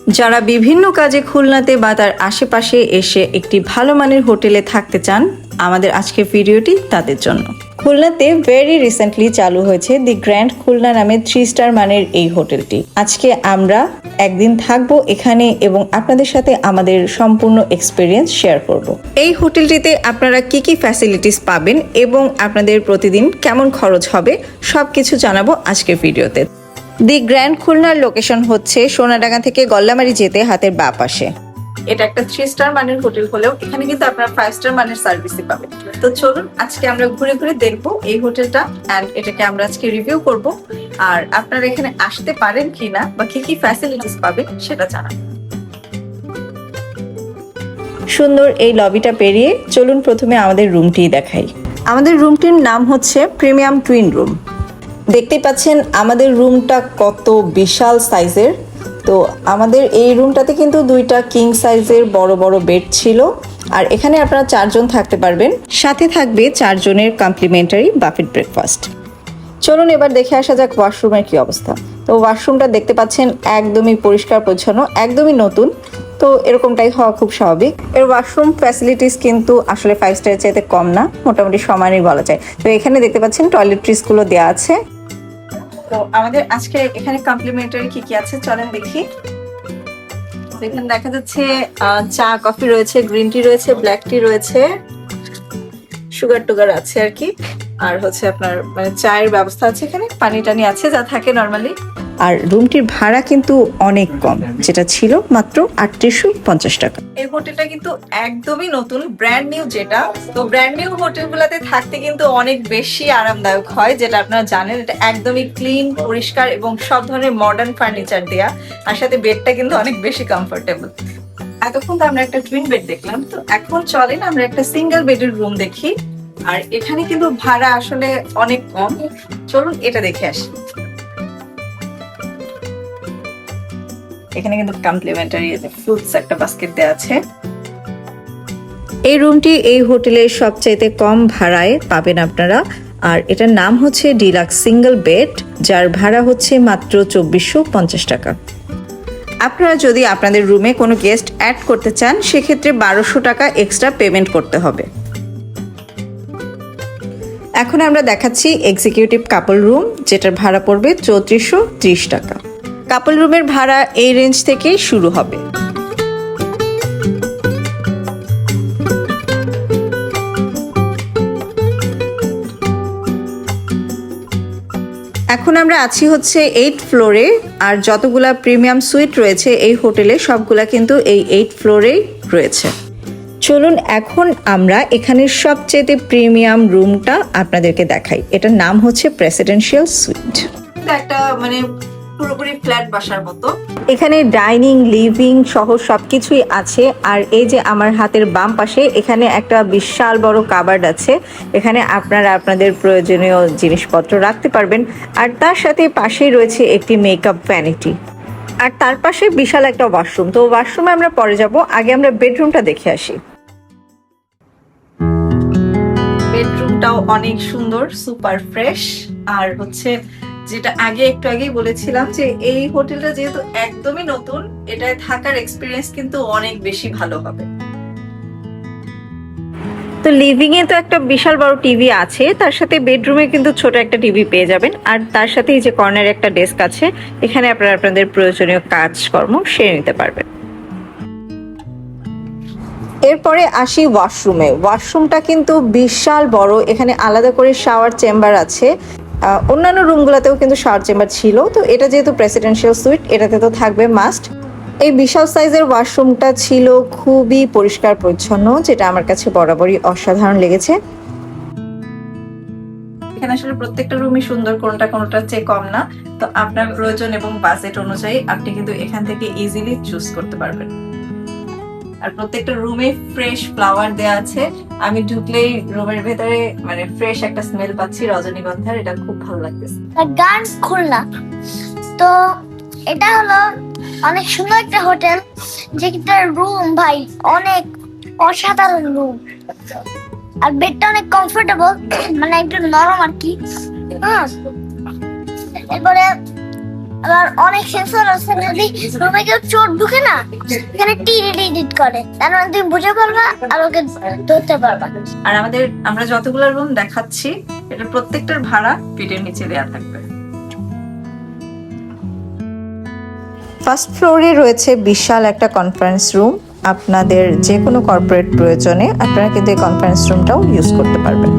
যারা বিভিন্ন কাজে খুলনাতে বা তার আশেপাশে এসে একটি ভালো মানের হোটেলে থাকতে চান, আমাদের আজকের ভিডিওটি তাদের জন্য। খুলনাতে ভেরি রিসেন্টলি চালু হয়েছে দি গ্র্যান্ড খুলনা নামে 3 স্টার মানের এই হোটেলটি। আজকে আমরা একদিন থাকবো এখানে এবং আপনাদের সাথে আমাদের সম্পূর্ণ এক্সপিরিয়েন্স শেয়ার করব। এই হোটেলটিতে আপনারা কি কি ফ্যাসিলিটিস পাবেন এবং আপনাদের প্রতিদিন কেমন খরচ হবে সবকিছু জানাবো আজকের ভিডিওতে। দি গ্র্যান্ড খুলনার লোকেশন হচ্ছে সোনাডাঙ্গা থেকে গল্লামারি যেতে হাতের বাঁ পাশে। এটা একটা 3 স্টার মানের হোটেল হলেও এখানে কিন্তু আপনারা 5 স্টার মানের সার্ভিসই পাবেন। তো চলুন আজকে আমরা ঘুরে ঘুরে দেখবো এই হোটেলটা এন্ড এটাকে আমরা আজকে রিভিউ করব আর আপনারা এখানে আসতে পারেন কিনা বা কি কি ফ্যাসিলিটিস পাবেন সেটা জানান। সুন্দর এই লবিটা পেরিয়ে চলুন প্রথমে আমাদের রুমটি দেখাই। আমাদের রুমটির নাম হচ্ছে প্রিমিয়াম টুইন রুম। দেখতে পাচ্ছেন আমাদের রুমটা কত বিশাল সাইজের। তো আমাদের এই রুমটাতে কিন্তু 2টা কিং সাইজের বড় বড় বেড ছিল আর এখানে আপনারা 4 জন থাকতে পারবেন, সাথে থাকবে 4 জনের কমপ্লিমেন্টারি বাফেট ব্রেকফাস্ট। চলুন এবার দেখে আসা যাক ওয়াশরুমের কি অবস্থা। তো ওয়াশরুমটা দেখতে পাচ্ছেন একদমই পরিষ্কার পরিচ্ছন্ন, একদমই নতুন। তো এরকমটাই হওয়া খুব স্বাভাবিক। এর ওয়াশরুম ফ্যাসিলিটিস কিন্তু আসলে 5 স্টারের চাইতে কম না, মোটামুটি সমানই বলা যায়। তো এখানে দেখতে পাচ্ছেন টয়লেট্রিসগুলো দেওয়া আছে। তো আমাদের আজকে এখানে কমপ্লিমেন্টারি কি কি আছে চলেন দেখি। এখানে দেখা যাচ্ছে চা কফি রয়েছে, গ্রিন টি রয়েছে, ব্ল্যাক টি রয়েছে, সুগার টুগার আছে আর কি। আর হচ্ছে আপনার মানে চায়ের ব্যবস্থা আছে, এখানে পানি টানি আছে যা থাকে নর্মালি। আর রুমটির ভাড়া কিন্তু অনেক কম, যেটা ছিল মাত্র ৩৮৫০ টাকা। এই হোটেলটা কিন্তু একদমই নতুন, ব্র্যান্ড নিউ। যেটা তো ব্র্যান্ড নিউ হোটেলগুলোতে থাকতে কিন্তু অনেক বেশি আরামদায়ক হয়, যেটা আপনারা জানেন। এটা একদমই ক্লিন, পরিষ্কার এবং সব ধরনের মডার্ন ফার্নিচার দেয়া, আর সাথে বেডটা কিন্তু অনেক বেশি কমফোর্টেবল। এতক্ষণ তো আমরা একটা টুইন বেড দেখলাম, তো এখন চলেন আমরা একটা সিঙ্গেল বেডের রুম দেখি। আর এখানে কিন্তু ভাড়া আসলে অনেক কম, চলুন এটা দেখে আসি। এখানে কিন্তু কমপ্লিমেন্টারি ফ্রুটস একটা বাস্কেট দেওয়া আছে। এই রুমটি এই হোটেলের সবচাইতে কম ভাড়ায় পাবেন আপনারা, আর এটার নাম হচ্ছে ডিলাক্স সিঙ্গেল বেড, যার ভাড়া হচ্ছে মাত্র ২৪৫০ টাকা। আপনারা যদি আপনাদের রুমে কোনো গেস্ট অ্যাড করতে চান সেক্ষেত্রে ১২০০ টাকা এক্সট্রা পেমেন্ট করতে হবে। এখন আমরা দেখাচ্ছি এক্সিকিউটিভ কাপল রুম, যেটার ভাড়া পড়বে ৩৪৩০ টাকা। কাপল রুমের ভাড়া এই রেঞ্জ থেকেই শুরু হবে। এখন আমরা আছি হচ্ছে 8 ফ্লোরে, আর যতগুলা প্রিমিয়াম সুইট রয়েছে এই হোটেলে সবগুলা কিন্তু এই 8 ফ্লোরেই রয়েছে। চলুন এখন আমরা এখানের সবচেয়ে প্রিমিয়াম রুমটা আপনাদেরকে দেখাই। এটার নাম হচ্ছে প্রেসিডেন্সিয়াল সুইট। একটা মানে পুরোপুরি ফ্ল্যাট বাসার মতো। এখানে ডাইনিং, লিভিং সহ সবকিছুই আছে। আর এই যে আমার হাতের বাম পাশে এখানে একটা বিশাল বড় কাবার্ড আছে, এখানে আপনারা আপনাদের প্রয়োজনীয় জিনিসপত্র রাখতে পারবেন। আর তার সাথে পাশেই রয়েছে একটি মেকআপ ভ্যানিটি, আর তার পাশে বিশাল একটা ওয়াশরুম। তো ওয়াশরুমে আমরা পরে যাব, আগে আমরা বেডরুমটা দেখে আসি। বেডরুমটাও অনেক সুন্দর, সুপার ফ্রেশ। আর হচ্ছে যেটা একটু আগেই বলেছিলাম যে এই হোটেলটা যেহেতু একদমই নতুন, এটায় থাকার এক্সপিরিয়েন্স কিন্তু অনেক বেশি ভালো হবে। তো লিভিং এ তো একটা বিশাল বড় টিভি আছে, তার সাথে বেডরুমে কিন্তু ছোট একটা টিভি পেয়ে যাবেন। আর তার সাথে এই যে কর্নারে একটা ডেস্ক আছে, এখানে আপনারা আপনাদের প্রয়োজনীয় কাজকর্ম সেরে নিতে পারবেন। এরপরে আসি ওয়াশরুমে। ওয়াশরুমটা কিন্তু বিশাল বড়, এখানে আলাদা করে শাওয়ার চেম্বার আছে। অন্যান্য রুমগুলোতেও কিন্তু শাওয়ার চেম্বার ছিল, তো এটা যেহেতু প্রেসিডেন্সিয়াল সুইট এটাতে তো থাকবে মাস্ট। এই বিশাল সাইজের ওয়াশরুমটা ছিল খুবই পরিষ্কার পরিচ্ছন্ন, যেটা আমার কাছে বরাবরই অসাধারণ লেগেছে। এখানে আসলে প্রত্যেকটা রুমই সুন্দর, কোনোটার চেয়ে কম না। তো আপনার প্রয়োজন এবং বাজেট অনুযায়ী আপনি কিন্তু এখান থেকে ইজিলি চুজ করতে পারবেন। আর প্রত্যেকটা রুমে ফ্রেশ ফ্লাওয়ার দেয়া আছে। আমি ঢুকলেই রুমের ভেতরে মানে ফ্রেশ একটা স্মেল পাচ্ছি রজনীগন্ধার, এটা খুব ভালো লাগতেছে। গান খুলনা তো এটা হলো অনেক সুন্দর একটা হোটেল, যেটা রুম ভাই অনেক অসাধারণ রুম। আর বেডটা অনেক কমফোর্টেবল, মানে একটু নরম আর কি। এরপরে আবার অনেক সেন্সর আছে, যদি রুমে কেউ চোর ঢুকে না, এখানে টিডিট করে, তার মানে তুমি বুঝে পারবা আর ওকে ধরতে পারবা। আর আমরা যতগুলো রুম দেখাচ্ছি এটা প্রত্যেকটার ভাড়া ভিডিওর নিচে দেওয়া থাকবে। ফার্স্ট ফ্লোরে রয়েছে বিশাল একটা কনফারেন্স রুম। আপনাদের যে কোনো কর্পোরেট প্রয়োজনে আপনারা কিন্তু এই কনফারেন্স রুমটাও ইউজ করতে পারবেন।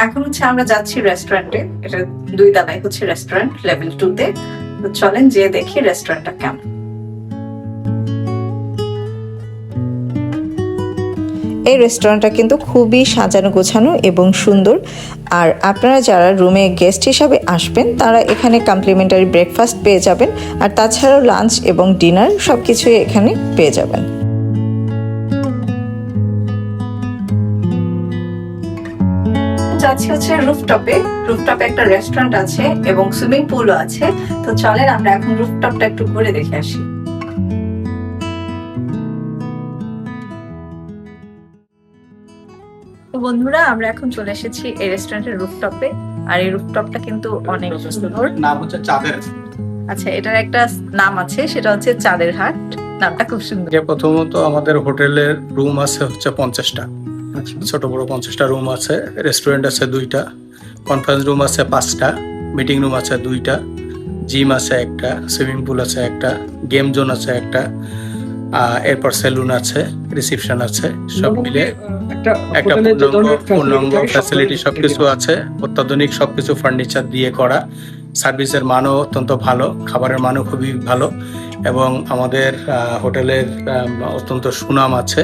এখন হচ্ছে আমরা যাচ্ছি রেস্টুরেন্টে। এটা 2 তলায় হচ্ছে রেস্টুরেন্ট, লেভেল 2 তে। তো চলেন যেয়ে দেখি রেস্টুরেন্টটা কেমন। এই রেস্টুরেন্টটা কিন্তু খুবই সাজানো গোছানো এবং সুন্দর। আর আপনারা যারা রুমে গেস্ট হিসাবে আসবেন তারা এখানে কমপ্লিমেন্টারি ব্রেকফাস্ট পেয়ে যাবেন, আর তাছাড়াও লাঞ্চ এবং ডিনার সবকিছুই এখানে পেয়ে যাবেন। যাচ্ছি হচ্ছে রুফটপে একটা রেস্টুরেন্ট আছে এবং সুইমিং পুলও আছে। তো চলেন আমরা এখন রুফটপটা একটু ঘুরে দেখে আসি। তো বন্ধুরা, আমরা এখন চলে এসেছি এই রেস্টুরেন্টের রুফটপে। আর এই রুফটপটা কিন্তু অনেক সুন্দর। নাম হচ্ছে চাঁদের। আচ্ছা, এটার একটা নাম আছে, সেটা হচ্ছে চাঁদের হাট। নামটা খুব সুন্দর। প্রথমত আমাদের হোটেলের রুম আছে হচ্ছে 50টা, ছোট বড় 50টা রুম আছে। রেস্টুরেন্ট আছে 2টা, কনফারেন্স রুম আছে 5টা, মিটিং রুম আছে 2টা, জিম আছে 1টা, সুইমিং পুল আছে 1টা, গেম জোন আছে 1টা, এরপর সেলুন আছে, রিসেপশন আছে, সব মিলে একটা পূর্ণাঙ্গ ফ্যাসিলিটি সবকিছু আছে। অত্যাধুনিক সবকিছু ফার্নিচার দিয়ে করা। সার্ভিসের মানও অত্যন্ত ভালো, খাবারের মানও খুবই ভালো এবং আমাদের হোটেলের অত্যন্ত সুনাম আছে।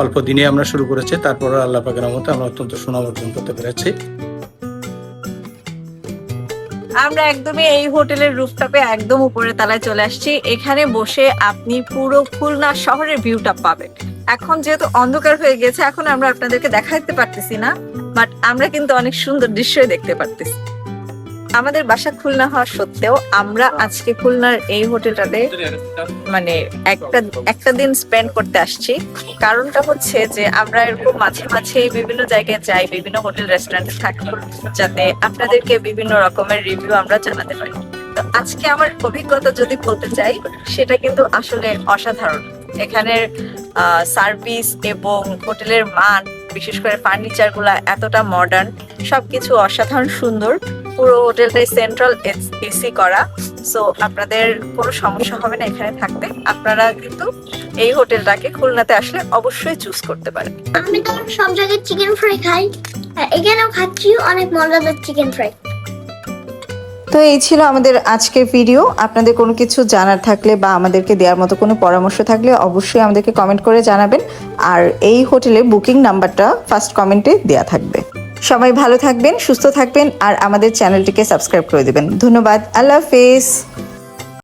অল্প দিনে আমরা শুরু করেছি, তারপরে আল্লাহ পাকের রহমতে আমরা অত্যন্ত সুনাম অর্জন করতে পেরেছি। আমরা একদমই এই হোটেলের রুফটপে একদম উপরের তলায় চলে আসছি। এখানে বসে আপনি পুরো খুলনা শহরের ভিউটা পাবেন। এখন যেহেতু অন্ধকার হয়ে গেছে, এখন আমরা আপনাদেরকে দেখাতে পারতেছি না, বাট আমরা কিন্তু অনেক সুন্দর দৃশ্যই দেখতে পারতেছি। আমাদের বাসা খুলনা হওয়া সত্ত্বেও আমরা আজকে খুলনার এই হোটেলটাতে মানে একটা দিন স্পেন্ড করতে আসছি। কারণটা হচ্ছে যে আমরা এরকম মাঝে মাঝে বিভিন্ন জায়গায় যাই, বিভিন্ন হোটেল রেস্টুরেন্টে থাকি, যাতে আপনাদেরকে বিভিন্ন রকমের রিভিউ আমরা জানাতে পারি। তো আজকে আমার অভিজ্ঞতা যদি বলতে চাই, সেটা কিন্তু আসলে অসাধারণ। এখানের সার্ভিস এবং হোটেলের মান, বিশেষ করে ফার্নিচার গুলা এতটা মডার্ন, সবকিছু অসাধারণ সুন্দর। পুরো হোটেলটাই সেন্ট্রাল এসি করা, সো আপনাদের কোনো সমস্যা হবে না এখানে থাকতে। আপনারা কিন্তু এই হোটেলটাকে খুলনাতে আসলে অবশ্যই চুজ করতে পারেন। আমি তো সব জায়গায় চিকেন ফ্রাই খাই, এখানেও খাচ্ছি অনেক মজাদার চিকেন ফ্রাই। তো এই ছিল আমাদের আজকের ভিডিও। আপনাদের কোনো কিছু জানার থাকলে বা আমাদেরকে দেওয়ার মতো কোনো পরামর্শ থাকলে অবশ্যই আমাদেরকে কমেন্ট করে জানাবেন। আর এই হোটেলের বুকিং নাম্বারটা ফার্স্ট কমেন্টে দেওয়া থাকবে। সবাই ভালো থাকবেন, সুস্থ থাকবেন আর আমাদের চ্যানেলটিকে সাবস্ক্রাইব করে দেবেন। ধন্যবাদ। আল্লাহ হাফেজ।